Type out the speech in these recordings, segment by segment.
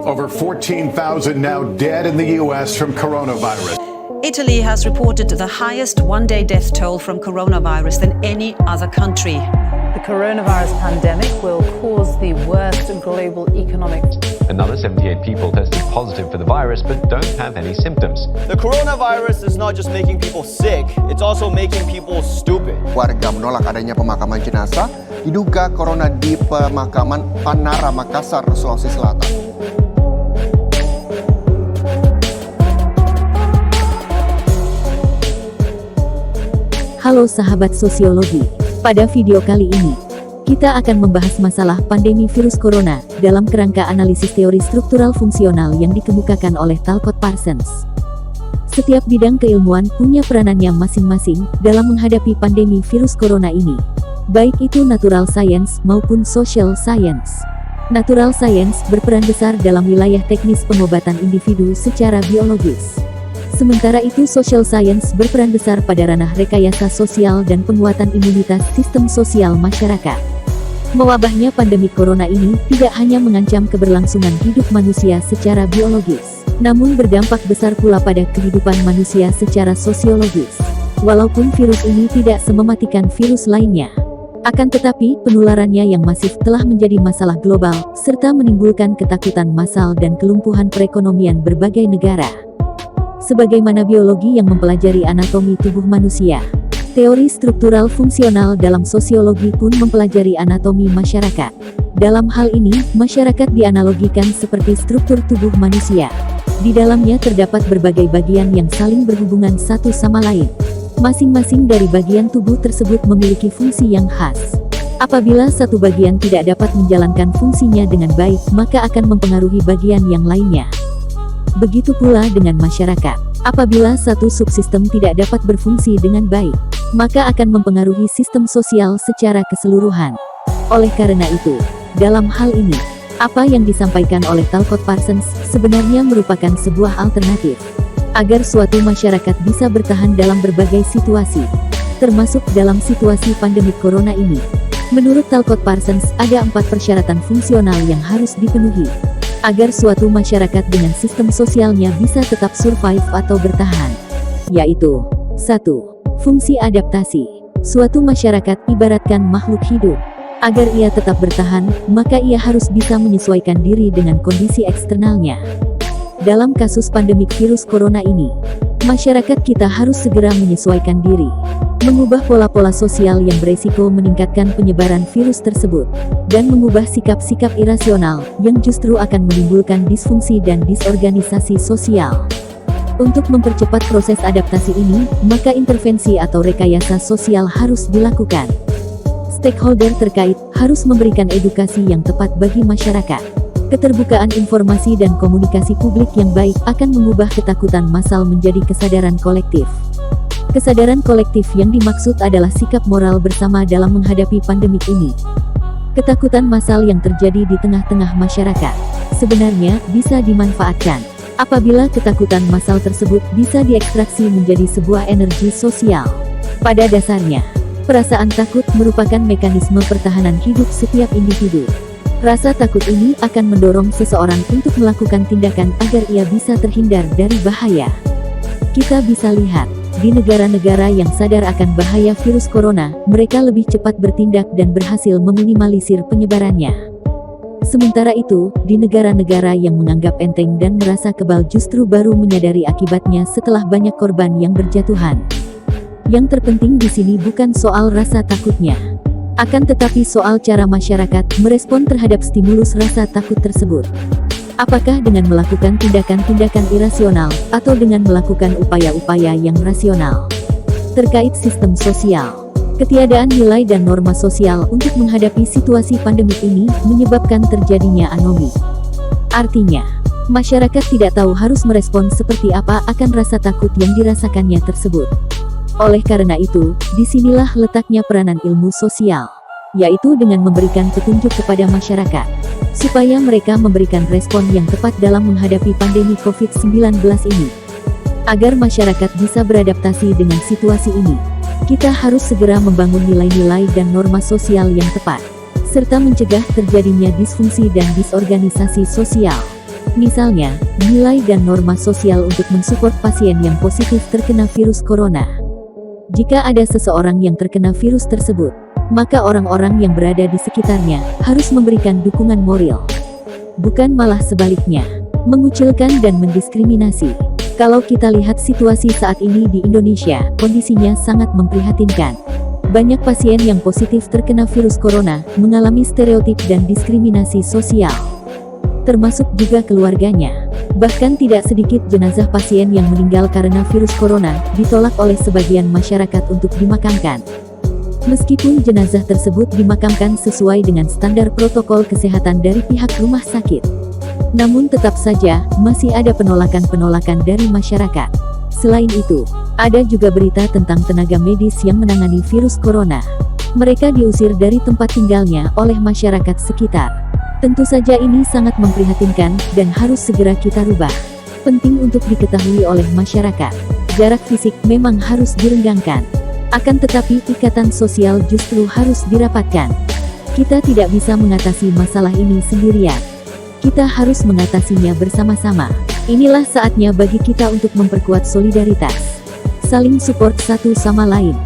Over 14,000 now dead in the U.S. from coronavirus. Italy has reported the highest one-day death toll from coronavirus than any other country. The coronavirus pandemic will cause the worst global economic. Another 78 people tested positive for the virus but don't have any symptoms. The coronavirus is not just making people sick, it's also making people stupid. Warga menolak adanya pemakaman jenazah diduga corona di pemakaman Panara, Makassar, Sulawesi Selatan. Halo sahabat sosiologi, pada video kali ini, kita akan membahas masalah pandemi virus corona dalam kerangka analisis teori struktural fungsional yang dikemukakan oleh Talcott Parsons. Setiap bidang keilmuan punya peranannya masing-masing dalam menghadapi pandemi virus corona ini, baik itu natural science maupun social science. Natural science berperan besar dalam wilayah teknis pengobatan individu secara biologis. Sementara itu social science berperan besar pada ranah rekayasa sosial dan penguatan imunitas sistem sosial masyarakat. Mewabahnya pandemi corona ini tidak hanya mengancam keberlangsungan hidup manusia secara biologis, namun berdampak besar pula pada kehidupan manusia secara sosiologis. Walaupun virus ini tidak semematikan virus lainnya, akan tetapi penularannya yang masif telah menjadi masalah global, serta menimbulkan ketakutan massal dan kelumpuhan perekonomian berbagai negara. Sebagaimana biologi yang mempelajari anatomi tubuh manusia, teori struktural fungsional dalam sosiologi pun mempelajari anatomi masyarakat. Dalam hal ini, masyarakat dianalogikan seperti struktur tubuh manusia. Di dalamnya terdapat berbagai bagian yang saling berhubungan satu sama lain. Masing-masing dari bagian tubuh tersebut memiliki fungsi yang khas. Apabila satu bagian tidak dapat menjalankan fungsinya dengan baik, maka akan mempengaruhi bagian yang lainnya. Begitu pula dengan masyarakat. Apabila satu subsistem tidak dapat berfungsi dengan baik, maka akan mempengaruhi sistem sosial secara keseluruhan. Oleh karena itu, dalam hal ini, apa yang disampaikan oleh Talcott Parsons sebenarnya merupakan sebuah alternatif agar suatu masyarakat bisa bertahan dalam berbagai situasi, termasuk dalam situasi pandemi corona ini. Menurut Talcott Parsons, ada 4 persyaratan fungsional yang harus dipenuhi agar suatu masyarakat dengan sistem sosialnya bisa tetap survive atau bertahan, yaitu 1. Fungsi adaptasi. Suatu masyarakat ibaratkan makhluk hidup. Agar ia tetap bertahan, maka ia harus bisa menyesuaikan diri dengan kondisi eksternalnya. Dalam kasus pandemik virus corona ini, masyarakat kita harus segera menyesuaikan diri, mengubah pola-pola sosial yang beresiko meningkatkan penyebaran virus tersebut, dan mengubah sikap-sikap irasional yang justru akan menimbulkan disfungsi dan disorganisasi sosial. Untuk mempercepat proses adaptasi ini, maka intervensi atau rekayasa sosial harus dilakukan. Stakeholder terkait harus memberikan edukasi yang tepat bagi masyarakat. Keterbukaan informasi dan komunikasi publik yang baik akan mengubah ketakutan massal menjadi kesadaran kolektif. Kesadaran kolektif yang dimaksud adalah sikap moral bersama dalam menghadapi pandemik ini. Ketakutan massal yang terjadi di tengah-tengah masyarakat sebenarnya bisa dimanfaatkan apabila ketakutan massal tersebut bisa diekstraksi menjadi sebuah energi sosial. Pada dasarnya, perasaan takut merupakan mekanisme pertahanan hidup setiap individu. Rasa takut ini akan mendorong seseorang untuk melakukan tindakan agar ia bisa terhindar dari bahaya. Kita bisa lihat, di negara-negara yang sadar akan bahaya virus corona, mereka lebih cepat bertindak dan berhasil meminimalisir penyebarannya. Sementara itu, di negara-negara yang menganggap enteng dan merasa kebal justru baru menyadari akibatnya setelah banyak korban yang berjatuhan. Yang terpenting di sini bukan soal rasa takutnya, akan tetapi soal cara masyarakat merespon terhadap stimulus rasa takut tersebut. Apakah dengan melakukan tindakan-tindakan irasional, atau dengan melakukan upaya-upaya yang rasional? Terkait sistem sosial, ketiadaan nilai dan norma sosial untuk menghadapi situasi pandemik ini menyebabkan terjadinya anomi. Artinya, masyarakat tidak tahu harus merespon seperti apa akan rasa takut yang dirasakannya tersebut. Oleh karena itu, disinilah letaknya peranan ilmu sosial, yaitu dengan memberikan petunjuk kepada masyarakat, supaya mereka memberikan respon yang tepat dalam menghadapi pandemi COVID-19 ini. Agar masyarakat bisa beradaptasi dengan situasi ini, kita harus segera membangun nilai-nilai dan norma sosial yang tepat, serta mencegah terjadinya disfungsi dan disorganisasi sosial. Misalnya, nilai dan norma sosial untuk mensupport pasien yang positif terkena virus corona. Jika ada seseorang yang terkena virus tersebut, maka orang-orang yang berada di sekitarnya harus memberikan dukungan moral. Bukan malah sebaliknya, mengucilkan dan mendiskriminasi. Kalau kita lihat situasi saat ini di Indonesia, kondisinya sangat memprihatinkan. Banyak pasien yang positif terkena virus corona mengalami stereotip dan diskriminasi sosial, termasuk juga keluarganya. Bahkan tidak sedikit jenazah pasien yang meninggal karena virus corona ditolak oleh sebagian masyarakat untuk dimakamkan. Meskipun jenazah tersebut dimakamkan sesuai dengan standar protokol kesehatan dari pihak rumah sakit, namun tetap saja masih ada penolakan-penolakan dari masyarakat. Selain itu, ada juga berita tentang tenaga medis yang menangani virus corona. Mereka diusir dari tempat tinggalnya oleh masyarakat sekitar. Tentu saja ini sangat memprihatinkan dan harus segera kita rubah. Penting untuk diketahui oleh masyarakat, jarak fisik memang harus direnggangkan. Akan tetapi ikatan sosial justru harus dirapatkan. Kita tidak bisa mengatasi masalah ini sendirian. Kita harus mengatasinya bersama-sama. Inilah saatnya bagi kita untuk memperkuat solidaritas, saling support satu sama lain.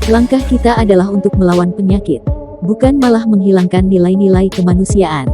Langkah kita adalah untuk melawan penyakit, bukan malah menghilangkan nilai-nilai kemanusiaan.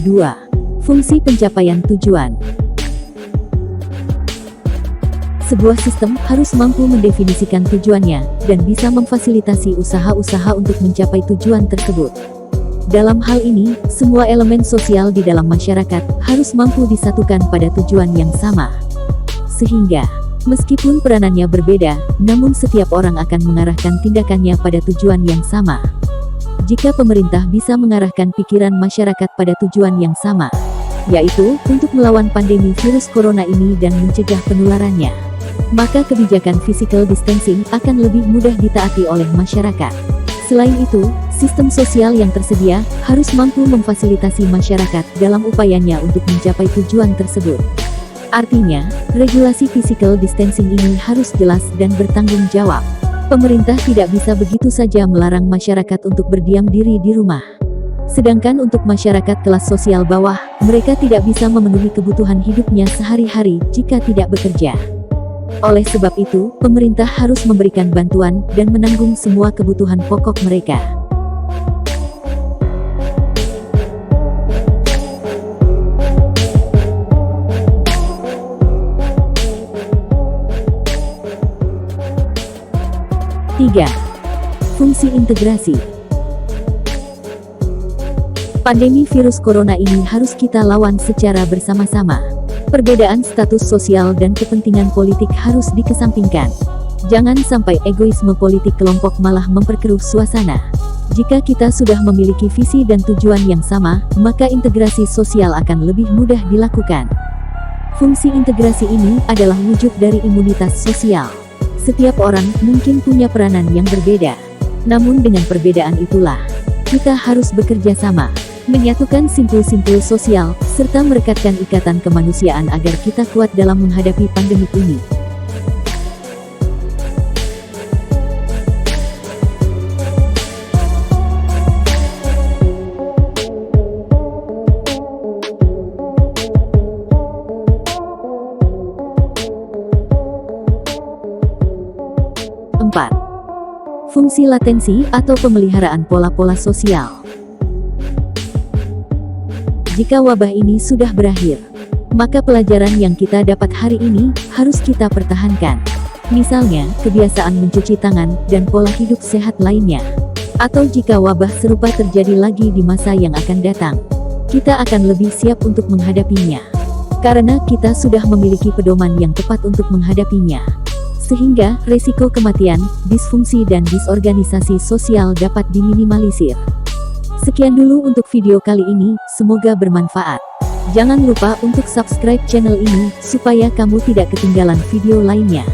Dua, fungsi pencapaian tujuan. Sebuah sistem harus mampu mendefinisikan tujuannya dan bisa memfasilitasi usaha-usaha untuk mencapai tujuan tersebut. Dalam hal ini, semua elemen sosial di dalam masyarakat harus mampu disatukan pada tujuan yang sama. Sehingga, meskipun peranannya berbeda, namun setiap orang akan mengarahkan tindakannya pada tujuan yang sama. Jika pemerintah bisa mengarahkan pikiran masyarakat pada tujuan yang sama, yaitu untuk melawan pandemi virus corona ini dan mencegah penularannya, maka kebijakan physical distancing akan lebih mudah ditaati oleh masyarakat. Selain itu, sistem sosial yang tersedia harus mampu memfasilitasi masyarakat dalam upayanya untuk mencapai tujuan tersebut. Artinya, regulasi physical distancing ini harus jelas dan bertanggung jawab. Pemerintah tidak bisa begitu saja melarang masyarakat untuk berdiam diri di rumah. Sedangkan untuk masyarakat kelas sosial bawah, mereka tidak bisa memenuhi kebutuhan hidupnya sehari-hari jika tidak bekerja. Oleh sebab itu, pemerintah harus memberikan bantuan dan menanggung semua kebutuhan pokok mereka. Tiga, fungsi integrasi. Pandemi virus corona ini harus kita lawan secara bersama-sama. Perbedaan status sosial dan kepentingan politik harus dikesampingkan. Jangan sampai egoisme politik kelompok malah memperkeruh suasana. Jika kita sudah memiliki visi dan tujuan yang sama, maka integrasi sosial akan lebih mudah dilakukan. Fungsi integrasi ini adalah wujud dari imunitas sosial. Setiap orang mungkin punya peranan yang berbeda. Namun dengan perbedaan itulah, kita harus bekerja sama, menyatukan simpul-simpul sosial, serta merekatkan ikatan kemanusiaan agar kita kuat dalam menghadapi pandemi ini. Empat, fungsi latensi atau pemeliharaan pola-pola sosial. Jika wabah ini sudah berakhir, maka pelajaran yang kita dapat hari ini harus kita pertahankan. Misalnya, kebiasaan mencuci tangan dan pola hidup sehat lainnya. Atau jika wabah serupa terjadi lagi di masa yang akan datang, kita akan lebih siap untuk menghadapinya. Karena kita sudah memiliki pedoman yang tepat untuk menghadapinya. Sehingga, resiko kematian, disfungsi dan disorganisasi sosial dapat diminimalisir. Sekian dulu untuk video kali ini, semoga bermanfaat. Jangan lupa untuk subscribe channel ini, supaya kamu tidak ketinggalan video lainnya.